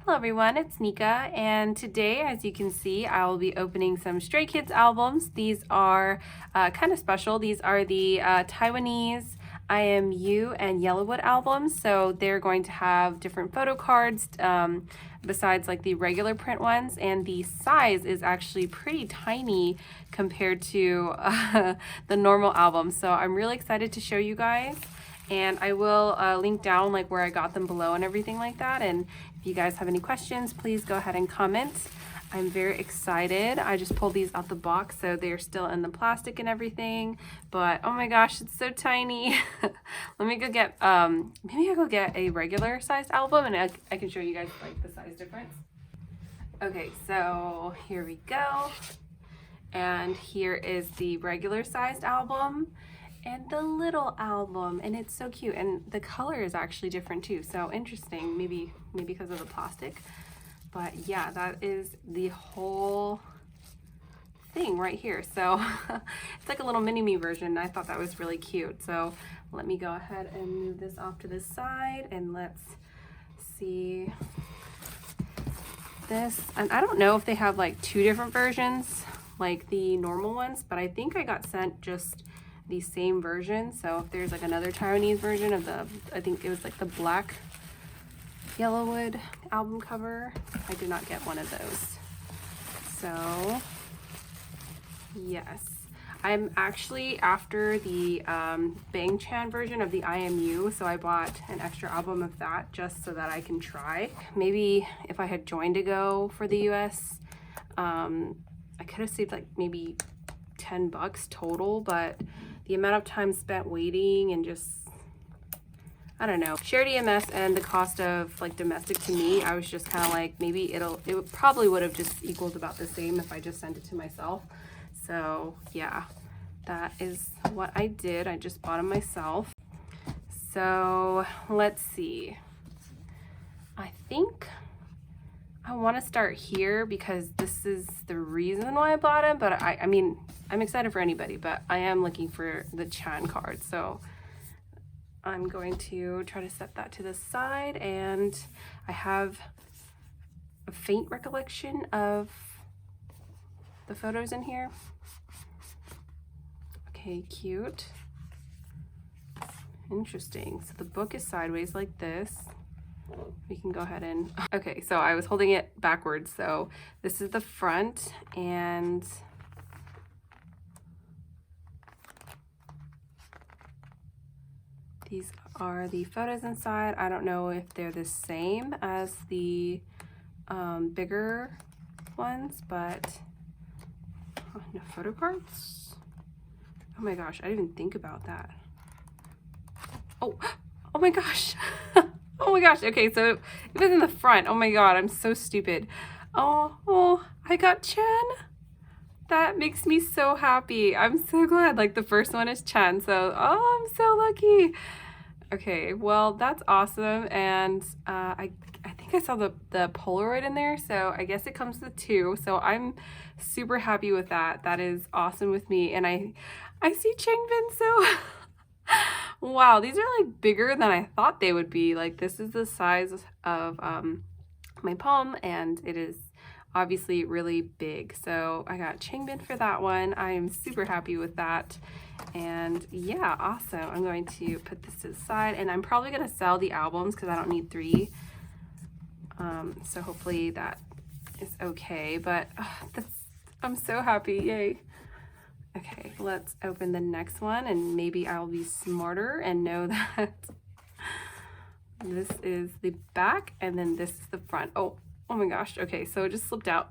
Hello everyone, it's Nika, and today, as you can see, I will be opening some Stray Kids albums. These are kind of special. These are the Taiwanese I Am You and Yellowwood albums, so they're going to have different photo cards besides like the regular print ones, and the size is actually pretty tiny compared to the normal album, so I'm really excited to show you guys. And I will link down like where I got them below and everything like that. And if you guys have any questions, please go ahead and comment. I'm very excited. I just pulled these out the box, so they're still in the plastic and everything. But oh my gosh, it's so tiny. Let me go get, maybe I'll go get a regular sized album and I can show you guys like the size difference. Okay, so here we go. And here is the regular sized album and the little album, and it's so cute, and the color is actually different too, so interesting, maybe because of the plastic. But yeah, that is the whole thing right here. So it's like a little mini me version. I thought that was really cute. So let me go ahead and move this off to the side, and let's see this. And I don't know if they have like two different versions like the normal ones, but I think I got sent just the same version. So if there's like another Taiwanese version of the, I think it was like the black Yellowwood album cover, I did not get one of those. So yes, I'm actually after the Bang Chan version of the IMU, so I bought an extra album of that just so that I can try. Maybe if I had joined to go for the US, I could have saved like maybe $10 total, but the amount of time spent waiting and just, I don't know, shared EMS and the cost of like domestic to me, I was just kind of like, maybe it probably would have just equaled about the same if I just sent it to myself. So yeah, that is what I did. I just bought them myself. So let's see. I think I want to start here because this is the reason why I bought them, but I mean, I'm excited for anybody, but I am looking for the Chan card. So I'm going to try to set that to the side, and I have a faint recollection of the photos in here. Okay, cute. Interesting. So the book is sideways like this. We can go ahead and, okay, so I was holding it backwards. So this is the front, and these are the photos inside. I don't know if they're the same as the bigger ones, but oh, no photo cards. Oh my gosh, I didn't even think about that. Oh my gosh. Oh my gosh. Okay, so it was in the front. Oh my god, I'm so stupid. Oh, I got Chen. That makes me so happy. I'm so glad. Like the first one is Chen, so I'm so lucky. Okay, well that's awesome, and I think I saw the Polaroid in there, so I guess it comes with two. So I'm super happy with that. That is awesome with me, and I see Changbin, so wow, these are like bigger than I thought they would be. Like this is the size of my palm, and it is obviously really big. So I got Changbin for that one. I am super happy with that. And yeah, awesome. I'm going to put this to the side, and I'm probably going to sell the albums because I don't need three. So hopefully that is okay, but I'm so happy. Yay. Okay, let's open the next one, and maybe I'll be smarter and know that this is the back and then this is the front. Oh my gosh. Okay, so it just slipped out.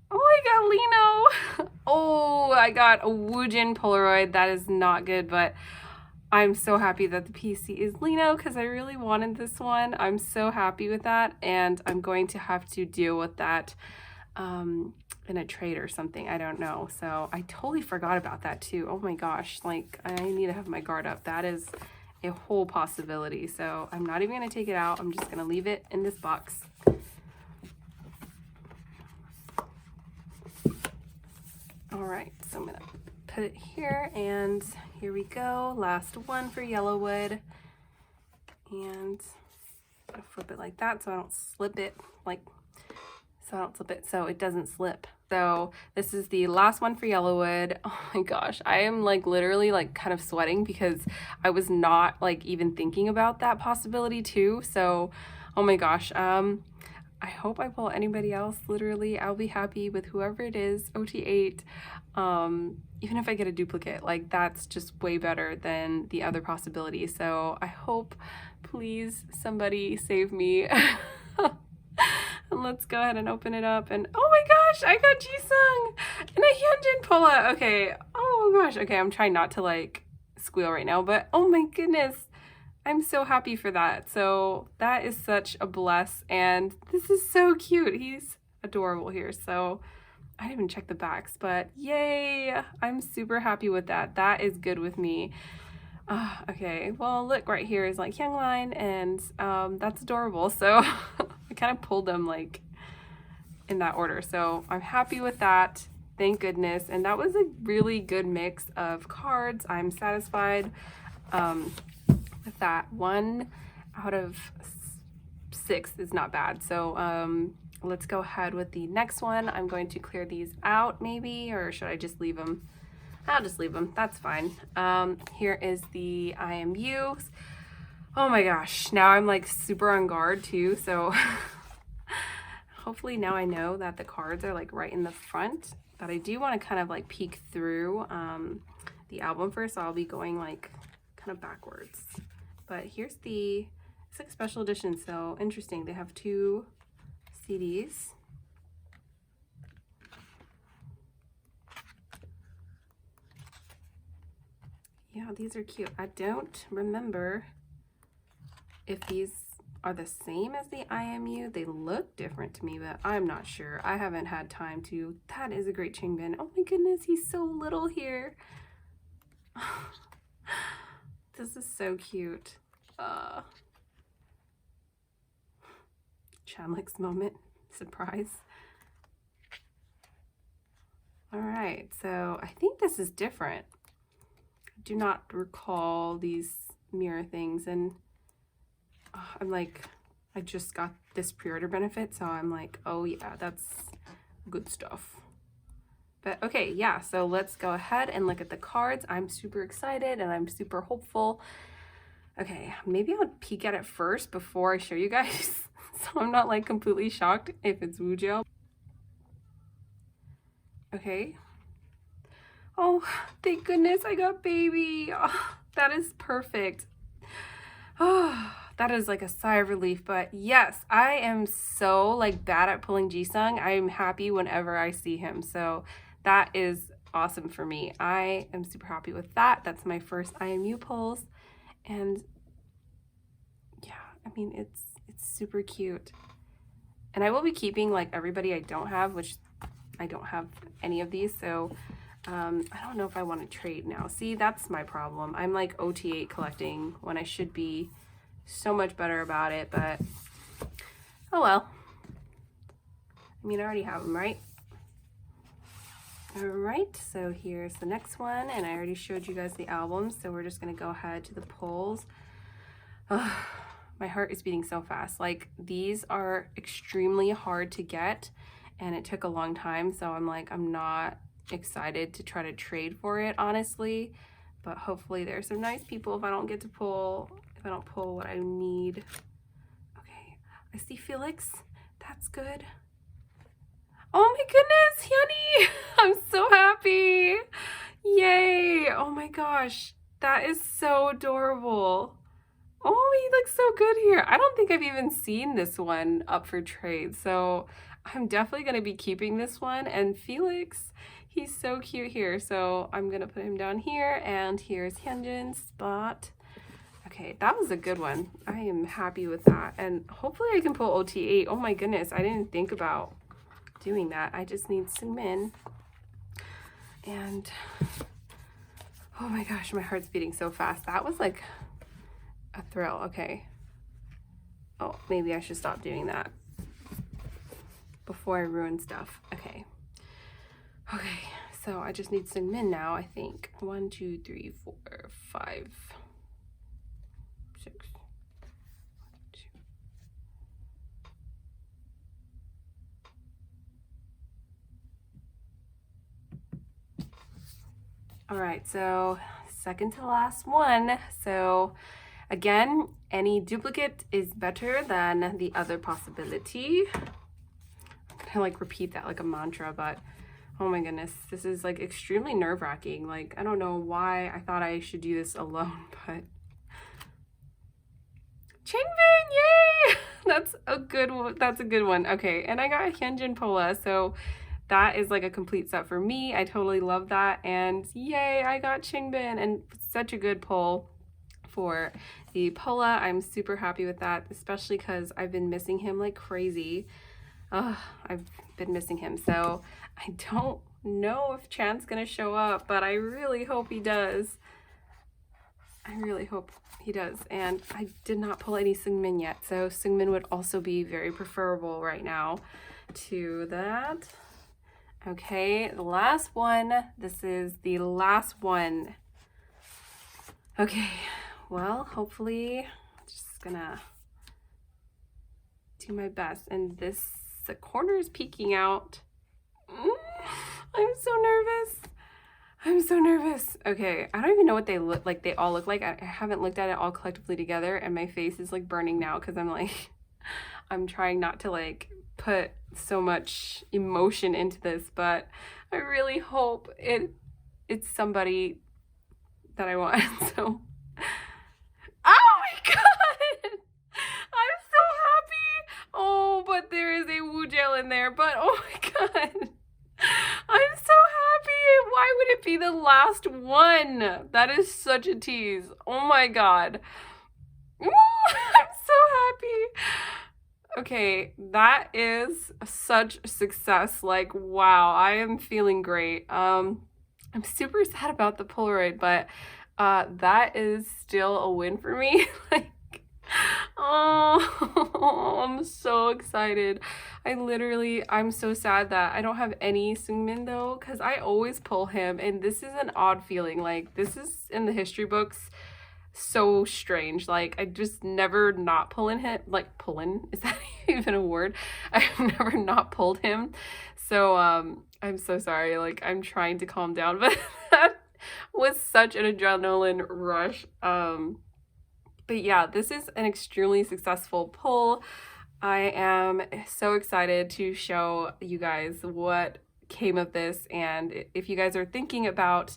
Oh, I got Lino. Oh, I got a Woojin Polaroid. That is not good, but I'm so happy that the PC is Lino because I really wanted this one. I'm so happy with that, and I'm going to have to deal with that in a trade or something. I don't know. So I totally forgot about that too. Oh my gosh, like I need to have my guard up. That is a whole possibility. So I'm not even going to take it out. I'm just going to leave it in this box. All right, so I'm gonna put it here, and here we go. Last one for Yellowwood. And I'll flip it like that so I don't slip it, so it doesn't slip. So this is the last one for Yellowwood. Oh my gosh, I am like literally like kind of sweating because I was not like even thinking about that possibility too. So, oh my gosh, I hope I pull anybody else. Literally, I'll be happy with whoever it is, OT8. Even if I get a duplicate, like that's just way better than the other possibility. So I hope, please, somebody save me. And let's go ahead and open it up. And oh my gosh, I got Jisung and a Hyunjin Pola. Okay, oh my gosh. Okay, I'm trying not to like squeal right now, but oh my goodness. I'm so happy for that. So that is such a bless, and this is so cute. He's adorable here. So I didn't even check the backs, but yay! I'm super happy with that. That is good with me. Okay, well look, right here is like Hyungline, and that's adorable. So I kind of pulled them like in that order. So I'm happy with that. Thank goodness. And that was a really good mix of cards. I'm satisfied. With that. 1 out of 6 is not bad. So let's go ahead with the next one. I'm going to clear these out maybe, or should I just leave them? I'll just leave them. That's fine. Here is the IMUs. Oh my gosh. Now I'm like super on guard too. So hopefully now I know that the cards are like right in the front, but I do want to kind of like peek through the album first. So I'll be going like kind of backwards. But here's it's like a special edition, so interesting. They have 2 CDs. Yeah, these are cute. I don't remember if these are the same as the IMU. They look different to me, but I'm not sure. I haven't had time to. That is a great Changbin. Oh my goodness, he's so little here. This is so cute. Chanlik's moment. Surprise. All right, so I think this is different. I do not recall these mirror things, and I'm like, I just got this pre-order benefit, so I'm like, oh yeah, that's good stuff. But okay, yeah, so let's go ahead and look at the cards. I'm super excited and I'm super hopeful. Okay, maybe I'll peek at it first before I show you guys, so I'm not like completely shocked if it's Woojo. Okay. Oh, thank goodness I got baby. Oh, that is perfect. Oh, that is like a sigh of relief. But yes, I am so like bad at pulling Jisung. I am happy whenever I see him. So that is awesome for me. I am super happy with that. That's my first IMU pulls. And yeah, I mean, it's super cute. And I will be keeping like everybody I don't have, which I don't have any of these. So I don't know if I want to trade now. See, that's my problem. I'm like OT8 collecting when I should be so much better about it, but oh well. I mean, I already have them, right? All right, so here's the next one, and I already showed you guys the albums, so we're just gonna go ahead to the pulls. My heart is beating so fast. Like, these are extremely hard to get, and it took a long time, so I'm like, I'm not excited to try to trade for it, honestly, but hopefully there's some nice people if I don't pull what I need. Okay, I see Felix. That's good. Oh my goodness, Hyunny! I'm so happy. Yay! Oh my gosh, that is so adorable. Oh, he looks so good here. I don't think I've even seen this one up for trade, so I'm definitely going to be keeping this one. And Felix, he's so cute here, so I'm going to put him down here, and here's Hyunjin's spot. Okay, that was a good one. I am happy with that, and hopefully I can pull OT8. Oh my goodness, I didn't think about doing that. I just need Seungmin, and oh my gosh, my heart's beating so fast. That was like a thrill. Okay, oh, maybe I should stop doing that before I ruin stuff. Okay, so I just need Seungmin now. I think 1 2 3 4 5 6 1 2 All right, so second to last one. So again, any duplicate is better than the other possibility. I'm gonna like repeat that like a mantra, but oh my goodness, this is like extremely nerve-wracking. Like, I don't know why I thought I should do this alone, but Chingbin, yay! That's a good one. That's a good one. Okay, and I got a Hyunjin Pola, so that is like a complete set for me. I totally love that, and yay, I got Chingbin, and such a good pull for the Pola. I'm super happy with that, especially because I've been missing him like crazy. I've been missing him, so I don't know if Chan's gonna show up, but I really hope he does. I really hope he does. And I did not pull any Seungmin yet, so Seungmin would also be very preferable right now to that. Okay, the last one. This is the last one. Okay, well, hopefully, just gonna do my best. And the corner is peeking out. I'm so nervous. I'm so nervous. Okay, I don't even know what they look like. They all look like. I haven't looked at it all collectively together, and my face is like burning now because I'm like, I'm trying not to like put so much emotion into this, but I really hope it's somebody that I want. So, oh my god, I'm so happy. Oh, but there is a Woo gel in there. But oh my god, I'm so happy. Why would it be the last one? That is such a tease. Oh my god. I'm so happy. Okay, that is such a success. Like, wow, I am feeling great. I'm super sad about the Polaroid, but that is still a win for me. Like, oh, I'm so excited. I'm so sad that I don't have any Seungmin though, because I always pull him, and this is an odd feeling. Like, this is in the history books so strange. Like, I just never not pulling him. Like, pulling, is that even a word? I've never not pulled him. So I'm so sorry. Like, I'm trying to calm down, but that was such an adrenaline rush. But yeah, this is an extremely successful pull. I am so excited to show you guys what came of this, and if you guys are thinking about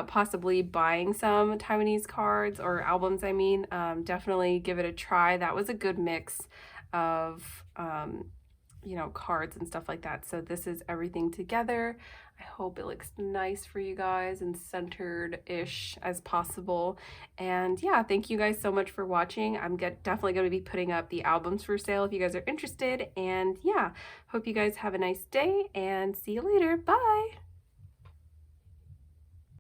possibly buying some Taiwanese cards or albums, I mean, definitely give it a try. That was a good mix of you know, cards and stuff like that. So this is everything together. I hope it looks nice for you guys and centered-ish as possible. And yeah, thank you guys so much for watching. I'm definitely going to be putting up the albums for sale if you guys are interested. And yeah, hope you guys have a nice day and see you later. Bye!